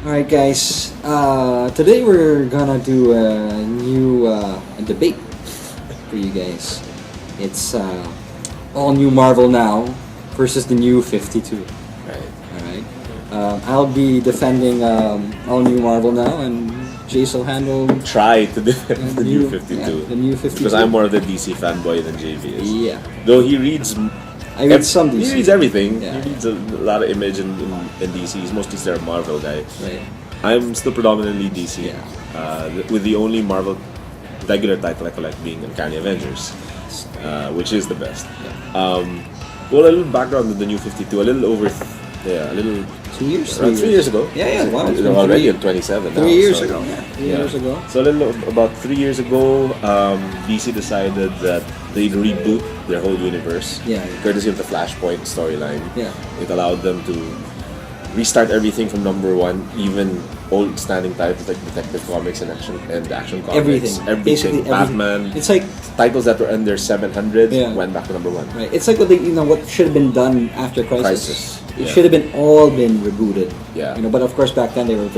Alright, guys. Today we're gonna do a new debate for you guys. It's all new Marvel Now versus the new 52. Right. Alright. I'll be defending all new Marvel Now, and Jace will handle Try to defend the new 52. yeah, the new 52. Because I'm more of the DC fanboy than JV is. Yeah. Though he reads. I read some DC. He reads everything. Yeah. He reads a lot of Image in DC. He's mostly still a Marvel guy. Right. I'm still predominantly DC. Yeah. With the only Marvel regular title I collect being Uncanny Avengers, which is the best. Yeah. Well, a little background on the new 52. A little over. A little. 2 years? Around 3 years ago. Yeah. Wow. It's They're been already three- in 27 now. 3 years so- ago. Yeah. 3 years ago. So a little about 3 years ago, DC decided that they'd reboot their whole universe, Yeah. courtesy of the Flashpoint storyline. Yeah. It allowed them to restart everything from number one, even old standing titles like Detective Comics and Action Comics. Everything. Basically everything. Batman. It's like Titles that were under 700 Yeah. went back to number one. right. It's like what should have been done after Crisis. It yeah. should have been all been rebooted. Yeah. But of course back then they were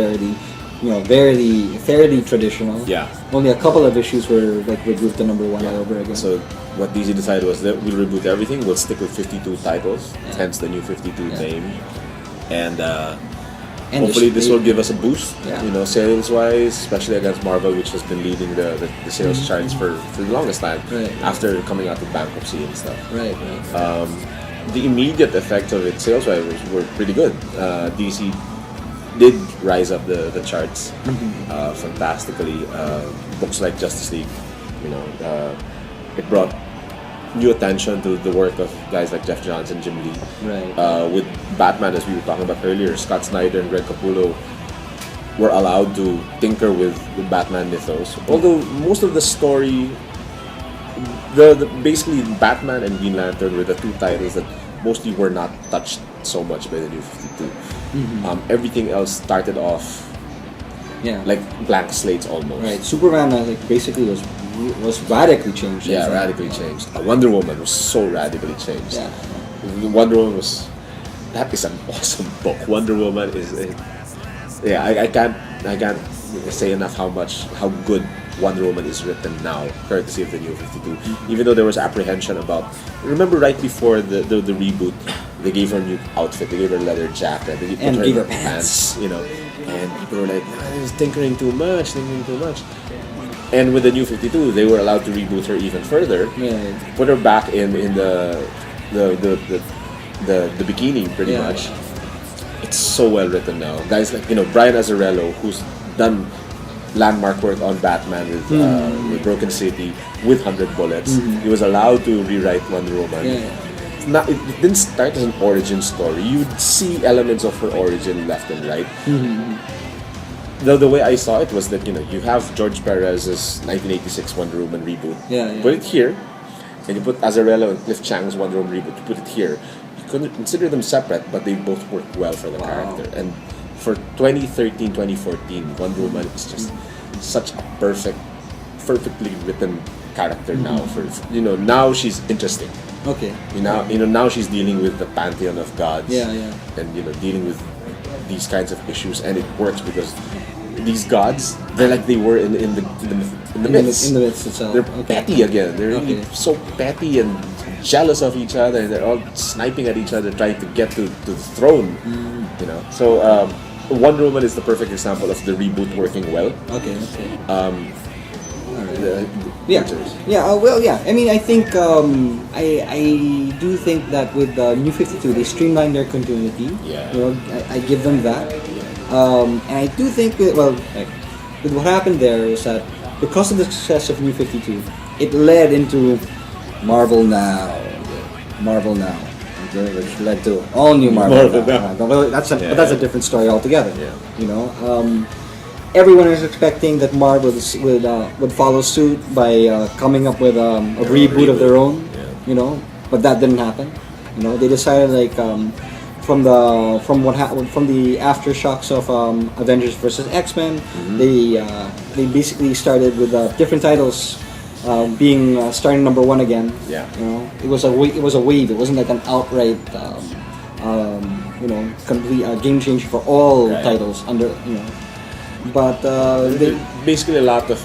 very fairly traditional. Yeah. Only a couple of issues were like regrouped to number one all over again. So what DC decided was that we'll reboot everything. We'll stick with 52 titles, Yeah. hence the new 52 Yeah. name, and And hopefully just- this will give us a boost. Yeah. Sales wise, especially against Marvel, which has been leading the sales charts for the longest time Right. after coming out of bankruptcy and stuff. Right. The immediate effects of it sales wise were pretty good. DC did rise up the charts fantastically. Books like Justice League, it brought new attention to the work of guys like Jeff Johns and Jim Lee. Right. With Batman, as we were talking about earlier, Scott Snyder and Greg Capullo were allowed to tinker with the Batman mythos. Although most of the story, basically Batman and Green Lantern were the two titles that mostly were not touched so much by the New 52. Everything else started off Yeah. like blank slates almost. right. Superman basically was radically changed. Yeah, radically changed. Wonder Woman was so radically changed. Yeah. Wonder Woman that is an awesome book. Wonder Woman is I can't say enough how good Wonder Woman is written now, courtesy of the new 52. Even though there was apprehension about, remember right before the reboot, they gave her a new outfit, they gave her a leather jacket, they put And her gave in her pants. and people were like, this is tinkering too much. And with the new 52, they were allowed to reboot her even further, Right. put her back in the bikini pretty Yeah. much. It's so well written now. Guys like Brian Azzarello, who's done landmark work on Batman with Broken City with 100 Bullets. He was allowed to rewrite Wonder Woman. Yeah. It didn't start as an origin story. You'd see elements of her origin left and right. The way I saw it was that you have George Perez's 1986 Wonder Woman reboot. Yeah. Put it here, and you put Azzarello and Cliff Chang's Wonder Woman reboot. You put it here. You couldn't consider them separate, but they both work well for the character. And for 2013, 2014, Wonder Woman is just such a perfectly written character now. Now she's interesting. Okay. Now she's dealing with the pantheon of gods. Yeah. And dealing with these kinds of issues, and it works because these gods, they're like they were in the myths. In the myths itself. They're Okay. petty again. They're really Okay. so petty and jealous of each other. They're all sniping at each other, trying to get to the throne. So Wonder Woman is the perfect example of the reboot working well. Okay. The- Yeah. answers. Yeah. I mean, I think I do think that with New 52, they streamlined their continuity. Yeah. I give them that. And I do think with what happened there is that because of the success of New 52, it led into Marvel Now. Okay, which led to all new Marvel Now. But that's a different story altogether. Yeah. Everyone is expecting that Marvel would follow suit by coming up with a reboot of their own. Yeah. But that didn't happen. They decided from the aftershocks of Avengers versus X-Men, they basically started with different titles being starting number one again. Yeah. It was a wave. It wasn't like an outright complete game changer for all Right. titles But they, Basically, a lot of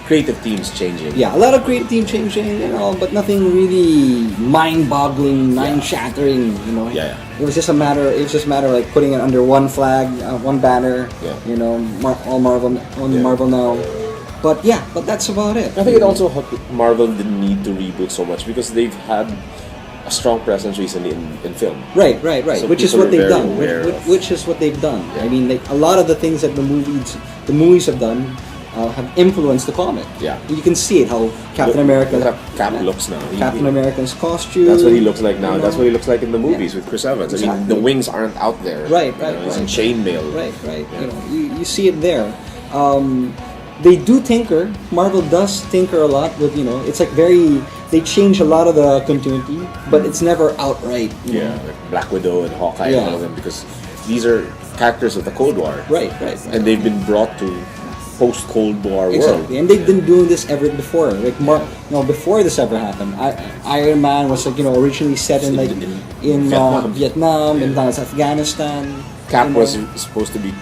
creative teams changing. yeah, a lot of great team changing, but nothing really mind-boggling, mind-shattering. Yeah. It was just a matter. It was just a matter of like putting it under one flag, one banner. Yeah. All Marvel, only Marvel now. But that's about it. I think it also helped Marvel didn't need to reboot so much because they've had a strong presence recently in film. Right. So Which is people what they've are very done. aware of- Which is what they've done. Yeah. I mean, like a lot of the things that the movies have done have influenced the comic. Yeah. You can see it how Captain America. Look how Cap looks now. Captain America's costume. That's what he looks like now. you That's know. what he looks like in the movies with Chris Evans. I mean, Exactly. the wings aren't out there. Right. He's in chainmail. Right. Yeah. You see it there. They do tinker. Marvel does tinker a lot with It's like they change a lot of the continuity, but it's never outright. you know. Like Black Widow and Hawkeye and Yeah. all of them because these are characters of the Cold War. Right. And they've been brought to post-Cold War world. Exactly, and they've been doing this ever before. Like before this ever happened, Iron Man was like originally set in like in Vietnam. Vietnam and then it's Afghanistan. Cap you know. was supposed to be